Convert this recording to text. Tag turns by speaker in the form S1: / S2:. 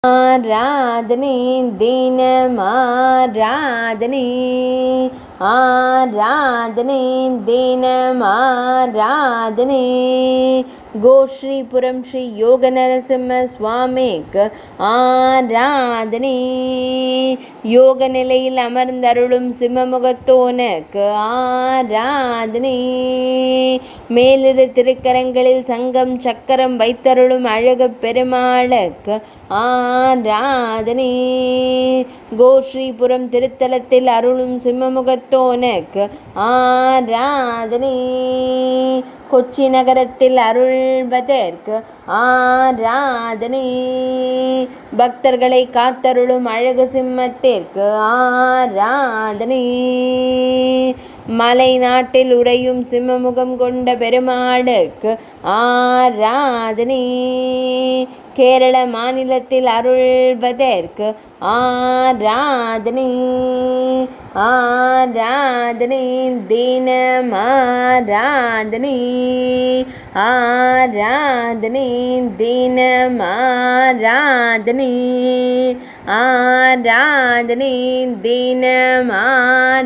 S1: ஆராதனை தினமாராதனை ஆராதனை தினமாராதனை கோஸ்ரீபுரம் ஸ்ரீ யோக நரசிம்ம சுவாமிக்கு ஆராதனை யோக நிலையில் அமர்ந்தருளும் சிம்மமுகத்தோனுக்கு ஆராதனை மேலிரு திருக்கரங்களில் சங்கம் சக்கரம் வைத்தருளும் அழகு பெருமாளுக்கு ஆராதனை கோஸ்ரீபுரம் திருத்தலத்தில் அருளும் சிம்மமுகத்தோனுக்கு ஆராதனை கொச்சி நகரத்தில் அருள்வதற்கு ஆராதனை பக்தர்களை காத்தருளும் அழகு சிம்மத்திற்கு ஆராதனை மலை நாட்டில் உறையும் சிம்மமுகம் கொண்ட பெருமாளுக்கு ஆராதனை கேரள மாநிலத்தில் அருள்வதற்கு ஆராதனை ஆராதனை தினமாராதனை ஆராதனை தினமாராதனை ஆராதனை தினமாராதனை